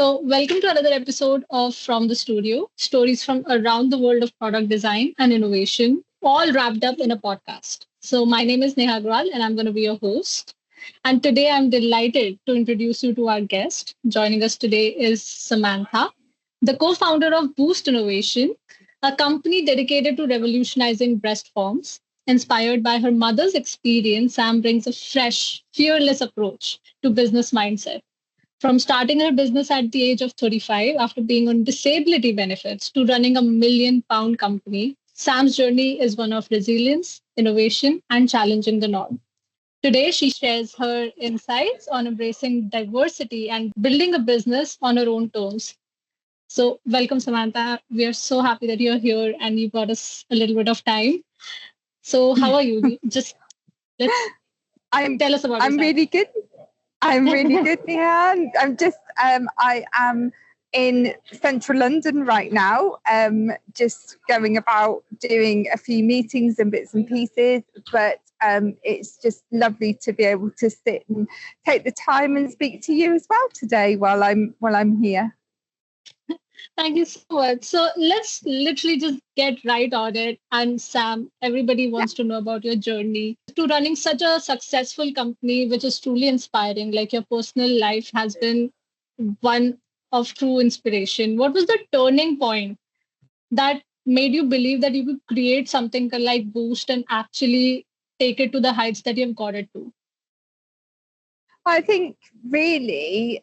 Welcome to another episode of From the Studio, stories from around the world of product design and innovation, all wrapped up in a podcast. My name is Neha Agrawal, and I'm going to be your host. And today, I'm delighted to introduce you to our guest. Joining us today is Samantha, the co founder of Boost Innovation, a company dedicated to revolutionizing breast forms. Inspired by her mother's experience, Sam brings a fresh, fearless approach to business mindset. From starting her business at the age of 35 after being on disability benefits to running a £1 million company, Sam's journey is one of resilience, innovation, and challenging the norm. Today, she shares her insights on embracing diversity and building a business on her own terms. Welcome, Samantha. We are so happy that you're here and you got us a little bit of time. How are you? Just let's tell us about I'm yourself. really good. I'm really good, Neha. I am in central London right now, just going about doing a few meetings and bits and pieces, but it's just lovely to be able to sit and take the time and speak to you as well today while I'm here. Thank you so much. Let's literally just get right on it. And Sam, everybody wants to know about your journey to running such a successful company, which is truly inspiring. Like your personal life has been one of true inspiration. What was the turning point that made you believe that you could create something like Boost and actually take it to the heights that you've got it to? I think really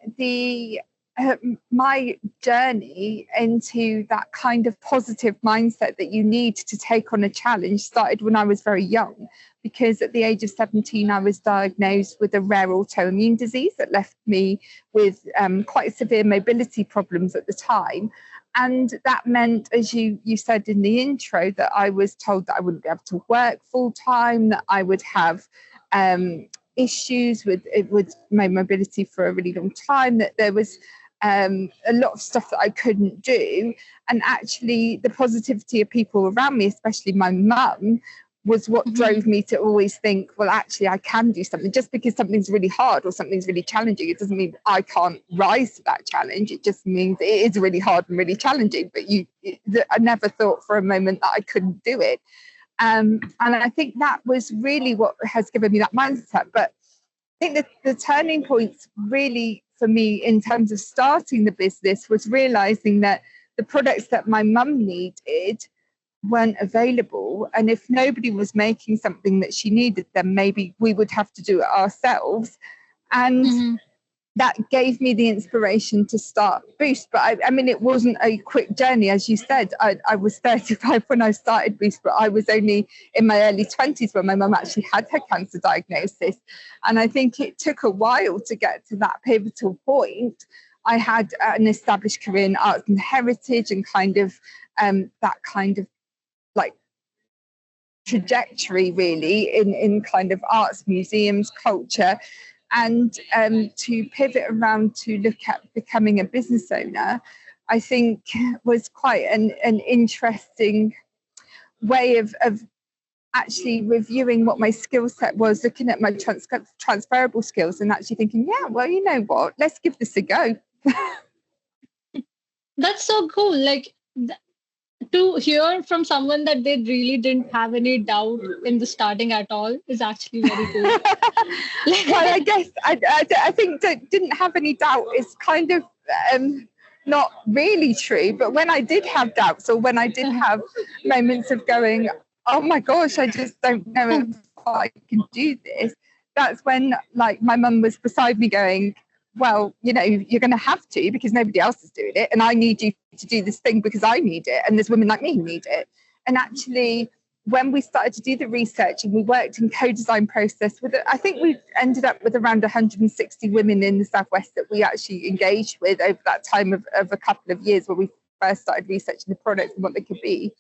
my journey into that kind of positive mindset that you need to take on a challenge started when I was very young, because at the age of 17, I was diagnosed with a rare autoimmune disease that left me with quite severe mobility problems at the time. And that meant, as you said in the intro, that I was told that I wouldn't be able to work full time, that I would have issues with my mobility for a really long time, that there was a lot of stuff that I couldn't do. And actually the positivity of people around me, especially my mum, was what drove me to always think, well, actually I can do something. Just because something's really hard or something's really challenging, it doesn't mean I can't rise to that challenge. It just means it is really hard and really challenging, but I never thought for a moment that I couldn't do it. And I think that was really what has given me that mindset. But I think that the turning points really for me in terms of starting the business was realizing that the products that my mum needed weren't available. And if nobody was making something that she needed, then maybe we would have to do it ourselves. And that gave me the inspiration to start Boost. But I mean, it wasn't a quick journey. As you said, I was 35 when I started Boost, but I was only in my early 20s when my mum actually had her cancer diagnosis. And I think it took a while to get to that pivotal point. I had an established career in arts and heritage and kind of that kind of like trajectory really in kind of arts, museums, culture. And to pivot around to look at becoming a business owner, I think was quite an interesting way of actually reviewing what my skill set was, looking at my transferable skills and actually thinking, yeah, well, you know what, let's give this a go. That's so cool. To hear from someone that they really didn't have any doubt in the starting at all is actually very cool. Well, I guess I think that didn't have any doubt is kind of not really true. But when I did have doubts, or when I did have moments of going, oh my gosh, I just don't know if I can do this, that's when like my mum was beside me going, well, you know, you're going to have to, because nobody else is doing it. And I need you to do this thing because I need it. And there's women like me who need it. And actually, when we started to do the research and we worked in co-design process with it, I think we ended up with around 160 women in the Southwest that we actually engaged with over that time of a couple of years when we first started researching the products and what they could be.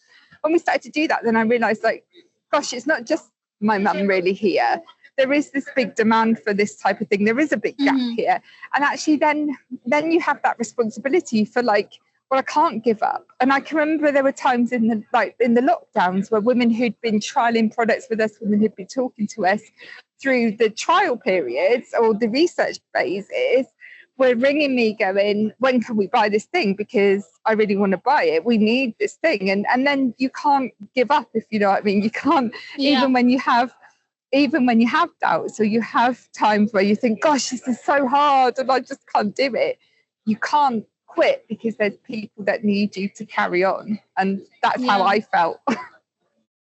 When we started to do that, then I realized, like, gosh, it's not just my mum really here. There is this big demand for this type of thing. There is a big gap here. And actually then you have that responsibility for like, well, I can't give up. And I can remember there were times in the lockdowns where women who'd been trialing products with us, women who'd been talking to us through the trial periods or the research phases, were ringing me going, when can we buy this thing? Because I really want to buy it. We need this thing. And then you can't give up, if you know what I mean. You can't, even when you have doubts, or you have times where you think, gosh, this is so hard and I just can't do it. You can't quit, because there's people that need you to carry on. And that's how I felt.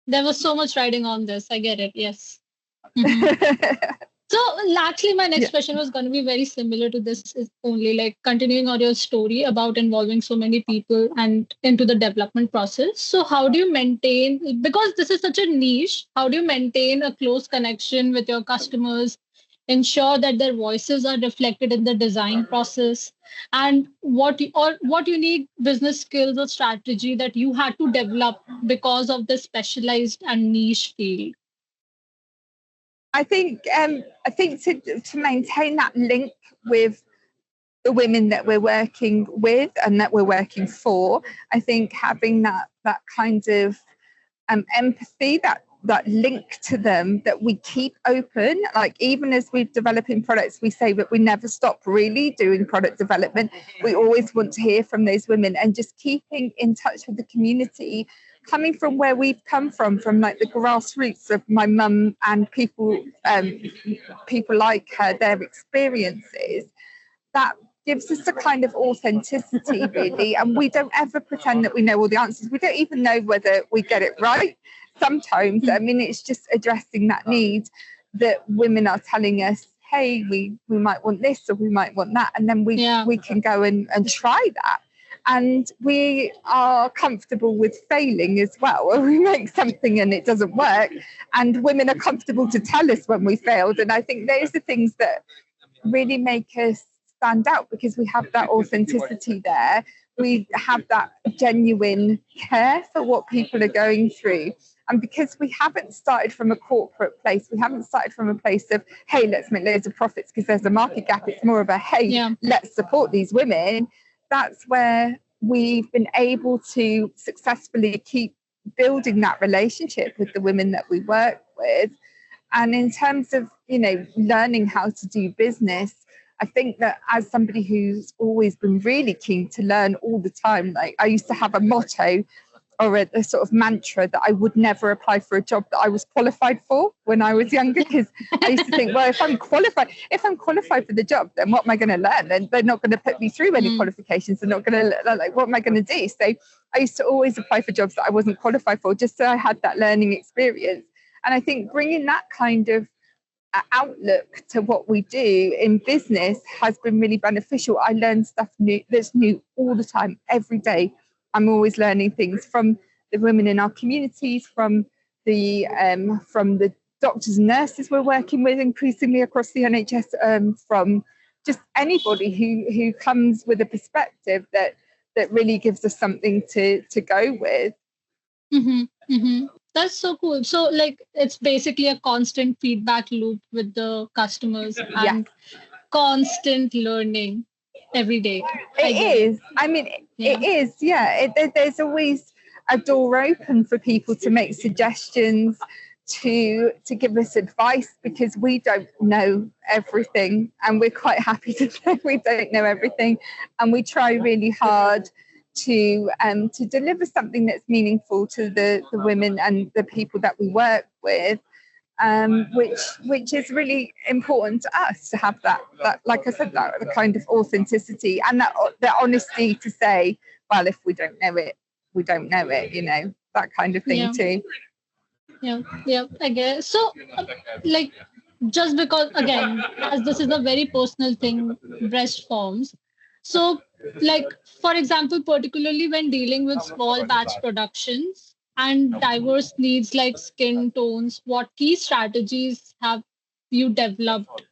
There was so much riding on this. I get it. Yes. Mm-hmm. So actually, my next question was going to be very similar to this, is only like continuing on your story about involving so many people and into the development process. So how do you maintain, because this is such a niche, how do you maintain a close connection with your customers, ensure that their voices are reflected in the design process, and what unique business skills or strategy that you had to develop because of the specialized and niche field? I think to maintain that link with the women that we're working with and that we're working for, I think having that kind of empathy, that link to them, that we keep open. Like, even as we're developing products, we say that we never stop really doing product development. We always want to hear from those women, and just keeping in touch with the community, coming from where we've come from like the grassroots of my mum and people like her, their experiences, that gives us a kind of authenticity, really. And we don't ever pretend that we know all the answers. We don't even know whether we get it right sometimes. I mean, it's just addressing that need that women are telling us, hey, we might want this or we might want that. And then we can go and try that. And we are comfortable with failing as well. When we make something and it doesn't work, and women are comfortable to tell us when we failed. And I think those are things that really make us stand out, because we have that authenticity there. We have that genuine care for what people are going through. And because we haven't started from a corporate place, we haven't started from a place of, hey, let's make loads of profits because there's a market gap. It's more of a, hey, let's support these women. That's where we've been able to successfully keep building that relationship with the women that we work with. And in terms of, learning how to do business, I think that as somebody who's always been really keen to learn all the time, like I used to have a motto or a sort of mantra that I would never apply for a job that I was qualified for when I was younger, because I used to think, well, if I'm qualified for the job, then what am I going to learn? And they're not going to put me through any qualifications. They're not going to, like, what am I going to do? So I used to always apply for jobs that I wasn't qualified for, just so I had that learning experience. And I think bringing that kind of outlook to what we do in business has been really beneficial. I learn stuff that's new all the time, every day. I'm always learning things from the women in our communities, from the doctors and nurses we're working with increasingly across the NHS, from just anybody who comes with a perspective that really gives us something to go with. Mm-hmm. Mm-hmm. That's so cool. So, like, it's basically a constant feedback loop with the customers and constant learning every day. It is. I mean, it is. Yeah. There's always a door open for people to make suggestions, to give us advice, because we don't know everything, and we're quite happy to say we don't know everything, and we try really hard to deliver something that's meaningful to the women and the people that we work with, which is really important to us, to have that like I said, that kind of authenticity and that honesty to say, well, if we don't know it, we don't know it, that kind of thing too. Yeah, I guess. So, like, just because, again, as this is a very personal thing, breast forms. So, like, for example, particularly when dealing with small batch productions and diverse needs like skin tones, what key strategies have you developed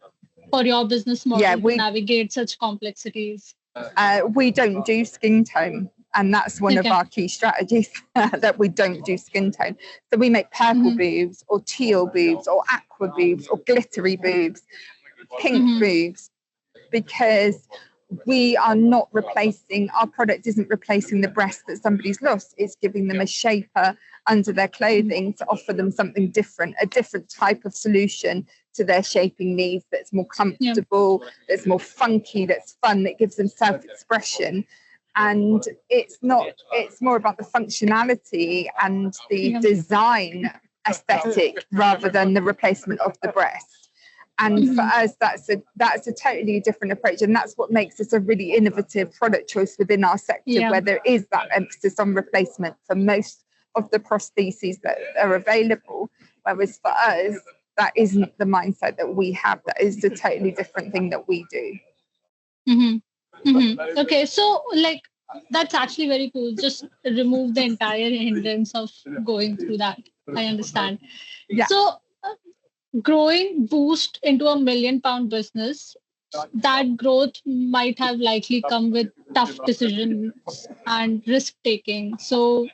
for your business model to navigate such complexities? We don't do skin tone. And that's one of our key strategies, that we don't do skin tone. So we make purple boobs or teal boobs or aqua boobs or glittery boobs, pink boobs, because we are not replacing, our product isn't replacing the breast that somebody's lost. It's giving them a shaper under their clothing to offer them something different, a different type of solution to their shaping needs that's more comfortable, that's more funky, that's fun, that gives them self-expression. And it's more about the functionality and the design aesthetic rather than the replacement of the breast. And for us, that's a totally different approach. And that's what makes us a really innovative product choice within our sector, where there is that emphasis on replacement for most of the prostheses that are available. Whereas for us, that isn't the mindset that we have. That is a totally different thing that we do. Okay, so like that's actually very cool. Just remove the entire hindrance of going through that. I understand. Yeah. So growing Boost into a £1 million business, that growth might have likely come with tough decisions and risk taking. So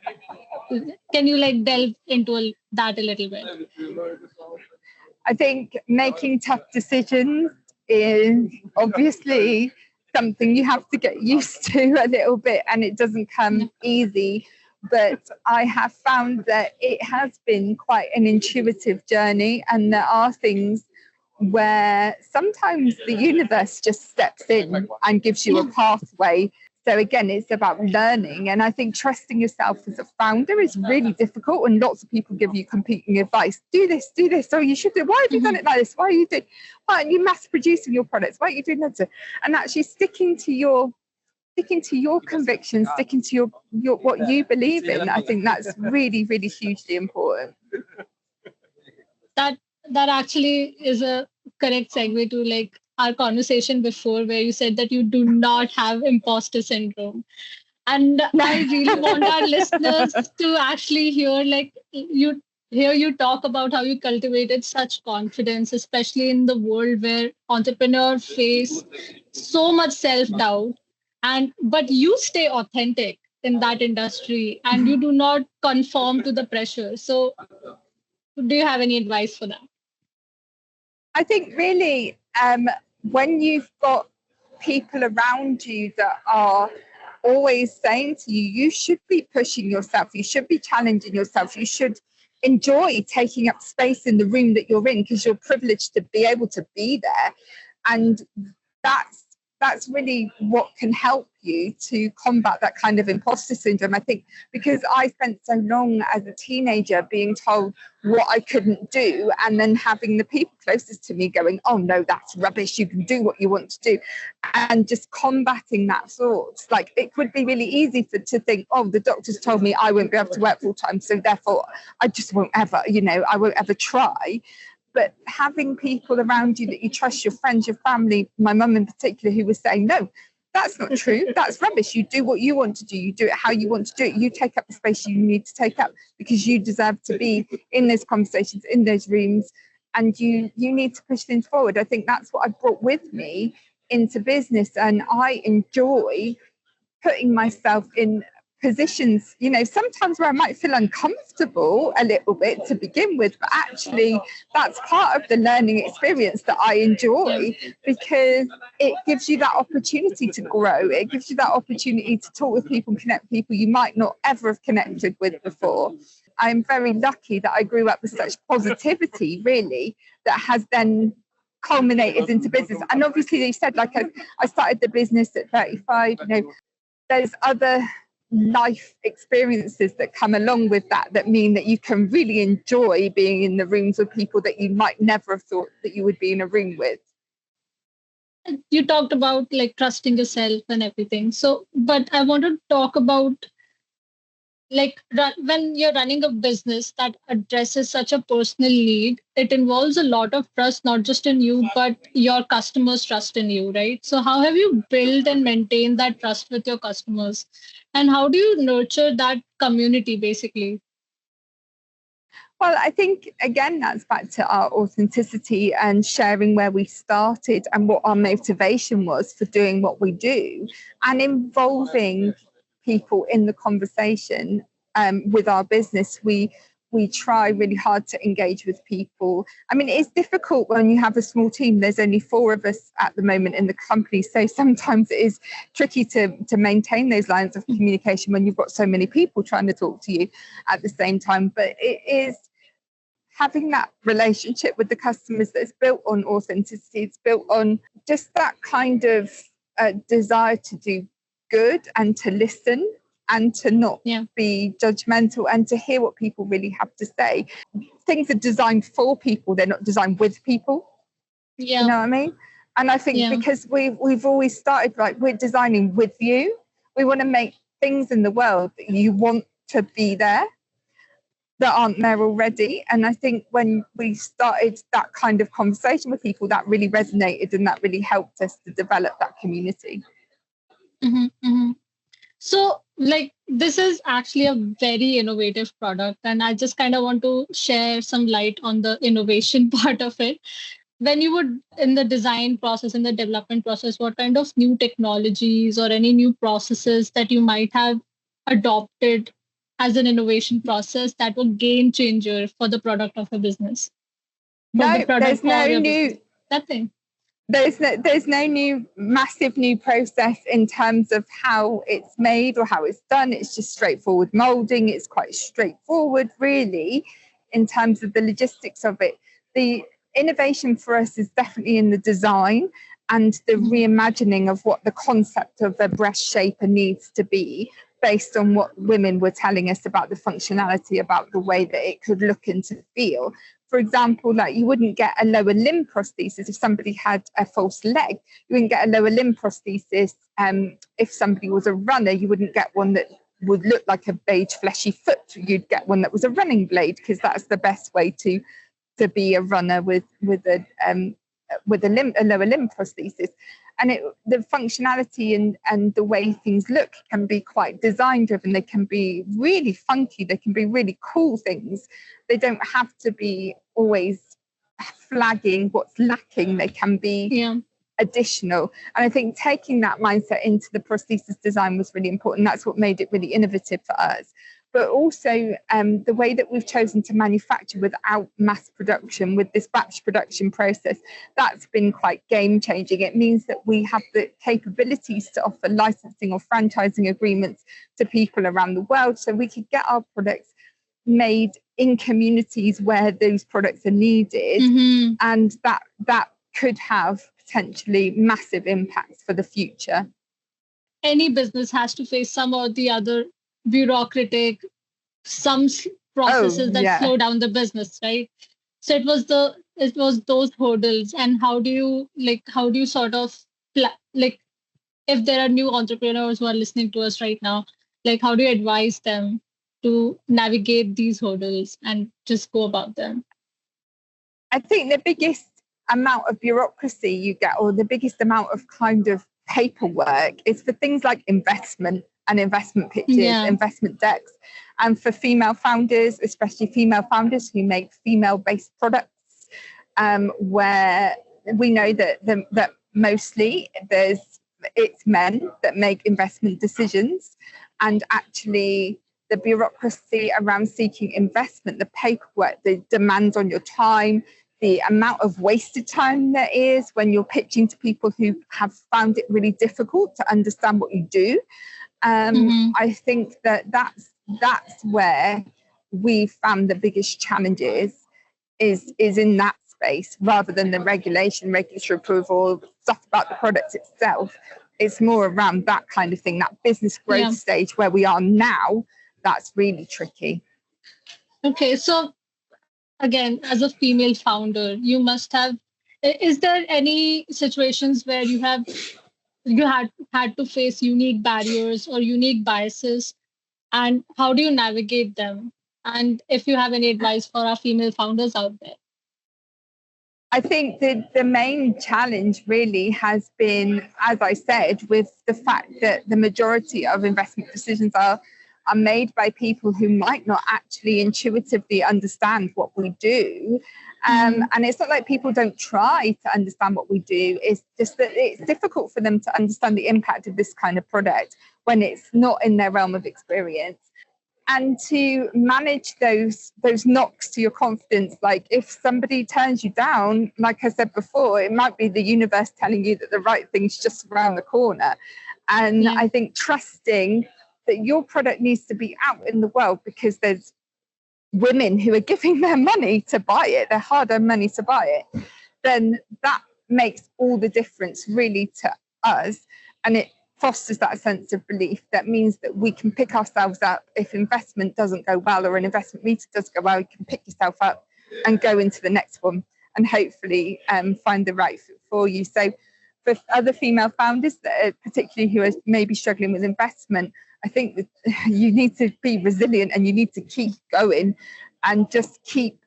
can you like delve into that a little bit? I think making tough decisions is obviously something you have to get used to a little bit, and it doesn't come easy. But I have found that it has been quite an intuitive journey, and there are things where sometimes the universe just steps in and gives you a pathway. So again, it's about learning. And I think trusting yourself as a founder is really difficult. And lots of people give you competing advice. Do this. Oh, you should do. Why have you done it like this? Why are you doing? Why aren't you mass producing your products? Why are you doing that? And actually sticking to your convictions, sticking to your what you believe in. I think that's really, really hugely important. That actually is a correct segue to like our conversation before, where you said that you do not have imposter syndrome. And I really want our listeners to actually hear you talk about how you cultivated such confidence, especially in the world where entrepreneurs face so much self-doubt. But you stay authentic in that industry and you do not conform to the pressure. So do you have any advice for that? I think really when you've got people around you that are always saying to you, you should be pushing yourself, you should be challenging yourself, you should enjoy taking up space in the room that you're in because you're privileged to be able to be there. And that's really what can help you to combat that kind of imposter syndrome. I think because I spent so long as a teenager being told what I couldn't do, and then having the people closest to me going, oh no, that's rubbish, you can do what you want to do, and just combating that thought. Like it would be really easy to think, oh, the doctors told me I won't be able to work full time, so therefore I just won't ever, I won't ever try. But having people around you that you trust, your friends, your family, my mum in particular, who was saying, no, that's not true. That's rubbish. You do what you want to do. You do it how you want to do it. You take up the space you need to take up because you deserve to be in those conversations, in those rooms, and you need to push things forward. I think that's what I brought with me into business, and I enjoy putting myself in positions, sometimes where I might feel uncomfortable a little bit to begin with, but actually that's part of the learning experience that I enjoy because it gives you that opportunity to grow. It gives you that opportunity to talk with people and connect with people you might not ever have connected with before. I'm very lucky that I grew up with such positivity, really, that has then culminated into business. And obviously, you said, like, I started the business at 35, there's other life experiences that come along with that mean that you can really enjoy being in the rooms with people that you might never have thought that you would be in a room with. You talked about like trusting yourself and everything. So, but I want to talk about like when you're running a business that addresses such a personal need, it involves a lot of trust, not just in you, but your customers' trust in you, right? So how have you built and maintained that trust with your customers? And how do you nurture that community, basically? Well, I think, again, that's back to our authenticity and sharing where we started and what our motivation was for doing what we do, and involving people in the conversation with our business. We we try really hard to engage with people. I mean, it's difficult when you have a small team. There's only 4 of us at the moment in the company. So sometimes it is tricky to maintain those lines of communication when you've got so many people trying to talk to you at the same time. But it is having that relationship with the customers that's built on authenticity. It's built on just that kind of desire to do good and to listen and to not be judgmental and to hear what people really have to say. Things are designed for people, they're not designed with people. You know what I mean? And I think because we've always started like, we're designing with you. We want to make things in the world that you want to be there, that aren't there already. And I think when we started that kind of conversation with people, that really resonated and that really helped us to develop that community. Mm-hmm, mm-hmm. So, like, this is actually a very innovative product, and I just kind of want to share some light on the innovation part of it. When you would, in the design process, in the development process, what kind of new technologies or any new processes that you might have adopted as an innovation process that were game changer for the product of a business? No, there's no new. Nothing. There's no new massive new process in terms of how it's made or how it's done. It's just straightforward molding. It's quite straightforward, really, in terms of the logistics of it. The innovation for us is definitely in the design and the reimagining of what the concept of a breast shaper needs to be, based on what women were telling us about the functionality, about the way that it could look and to feel. For example, like, you wouldn't get a lower limb prosthesis if somebody had a false leg. You wouldn't get a lower limb prosthesis if somebody was a runner. You wouldn't get one that would look like a beige fleshy foot. You'd get one that was a running blade, because that's the best way to be a runner with a lower limb prosthesis. And the functionality and the way things look can be quite design driven. They can be really funky. They can be really cool things. They don't have to be always flagging what's lacking. They can be additional. And I think taking that mindset into the prosthesis design was really important. That's what made it really innovative for us. But also the way that we've chosen to manufacture without mass production, with this batch production process, that's been quite game changing. It means that we have the capabilities to offer licensing or franchising agreements to people around the world, so we could get our products made in communities where those products are needed. Mm-hmm. And that could have potentially massive impacts for the future. Any business has to face some or the other bureaucratic, some processes that slow down the business, right? So it was those hurdles. And how do you sort of like, if there are new entrepreneurs who are listening to us right now, like, how do you advise them to navigate these hurdles and just go about them? I think the biggest amount of bureaucracy you get, or the biggest amount of kind of paperwork, is for things like investment and investment pitches, investment decks. And for female founders, especially female founders who make female-based products, where we know that mostly it's men that make investment decisions, and actually the bureaucracy around seeking investment, the paperwork, the demands on your time, the amount of wasted time there is when you're pitching to people who have found it really difficult to understand what you do. I think that's where we found the biggest challenges is in that space, rather than the regulatory approval, stuff about the product itself. It's more around that kind of thing, that business growth stage where we are now. That's really tricky. Okay, so again, as a female founder, you must have, is there any situations where you had to face unique barriers or unique biases, and how do you navigate them? And if you have any advice for our female founders out there? I think the main challenge really has been, as I said, with the fact that the majority of investment decisions are made by people who might not actually intuitively understand what we do. And it's not like people don't try to understand what we do. It's just that it's difficult for them to understand the impact of this kind of product when it's not in their realm of experience. and to manage those knocks to your confidence. Like if somebody turns you down, like I said before, it might be the universe telling you that the right thing's just around the corner. And Yeah. I think trusting that your product needs to be out in the world, because there's women who are giving their money to buy it, their hard-earned money to buy it, then that makes all the difference really to us. And it fosters that sense of belief that means that we can pick ourselves up if investment doesn't go well, or an investment meeting doesn't go well. You can pick yourself up and go into the next one and hopefully find the right fit for you. So for other female founders that are particularly who are maybe struggling with investment, I think that you need to be resilient and you need to keep going and just keep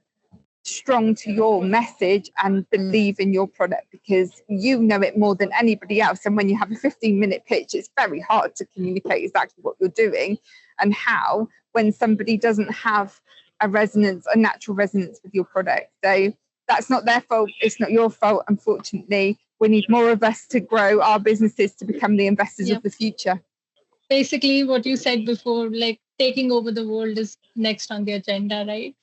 strong to your message and believe in your product, because you know it more than anybody else. And when you have a 15-minute pitch, it's very hard to communicate exactly what you're doing and how, when somebody doesn't have a natural resonance with your product. So that's not their fault. It's not your fault. Unfortunately, we need more of us to grow our businesses to become the investors of the future. Basically, what you said before, like taking over the world is next on the agenda, right?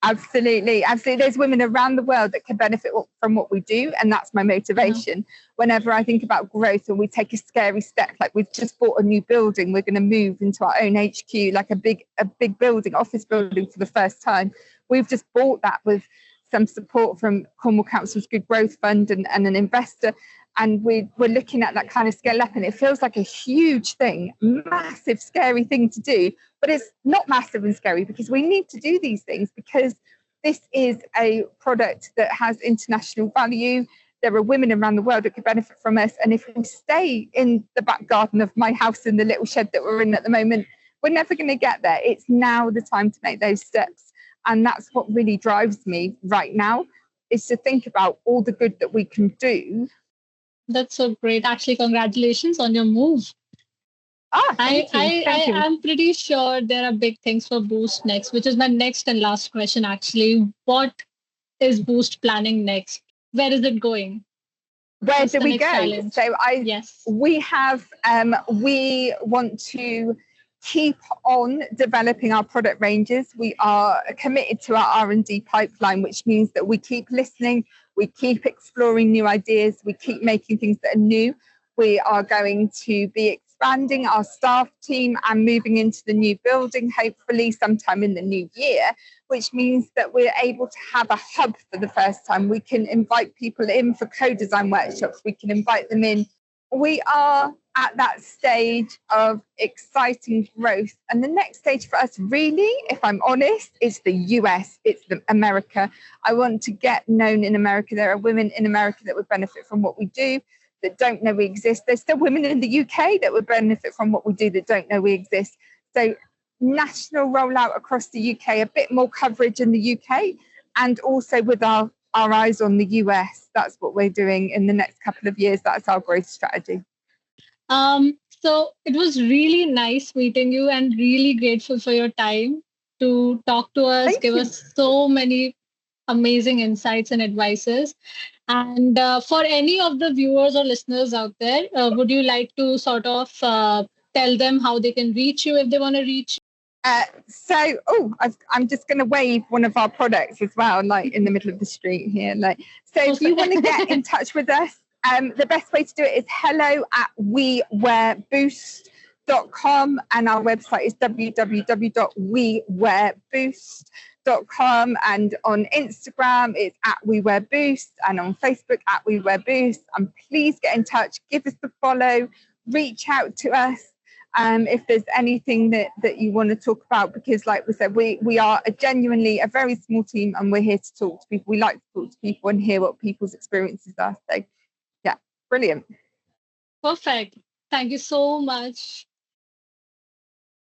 Absolutely. There's women around the world that can benefit from what we do, and that's my motivation. Whenever I think about growth and we take a scary step, like we've just bought a new building, we're going to move into our own HQ, like a big building, office building for the first time. We've just bought that with some support from Cornwall Council's Good Growth Fund and an investor. And we're looking at that kind of scale up, and it feels like a huge thing, massive, scary thing to do. But it's not massive and scary, because we need to do these things because this is a product that has international value. There are women around the world that could benefit from us. And if we stay in the back garden of my house in the little shed that we're in at the moment, we're never going to get there. It's now the time to make those steps. And that's what really drives me right now, is to think about all the good that we can do. That's so great. Actually, congratulations on your move. Thank you. I'm pretty sure there are big things for Boost next, which is my next and last question, actually. What is Boost planning next? Where is it going? Where do we go? Challenge? So we want to keep on developing our product ranges. We are committed to our R&D pipeline, which means that we keep listening, we keep exploring new ideas, we keep making things that are new. We are going to be expanding our staff team and moving into the new building, hopefully sometime in the new year, which means that we're able to have a hub for the first time. We can invite people in for co-design workshops. We can invite them in. We are at that stage of exciting growth. And the next stage for us, really, if I'm honest, is the US. It's America. I want to get known in America. There are women in America that would benefit from what we do, that don't know we exist. There's still women in the UK that would benefit from what we do that don't know we exist. So national rollout across the UK, a bit more coverage in the UK, and also with our eyes on the US. That's what we're doing in the next couple of years. That's our growth strategy. So it was really nice meeting you, and really grateful for your time to talk to us, give us so many amazing insights and advices. And for any of the viewers or listeners out there, would you like to sort of tell them how they can reach you if they want to reach you? I'm just going to wave one of our products as well, like in the middle of the street here. So if you want to get in touch with us, the best way to do it is hello@wewearboost.com, and our website is www.wewearboost.com, and on Instagram it's @wewearboost, and on Facebook @wewearboost. And please get in touch, give us the follow, reach out to us if there's anything that you want to talk about, because like we said, we are genuinely a very small team, and we're here to talk to people. We like to talk to people and hear what people's experiences are. So yeah, brilliant. Perfect. Thank you so much.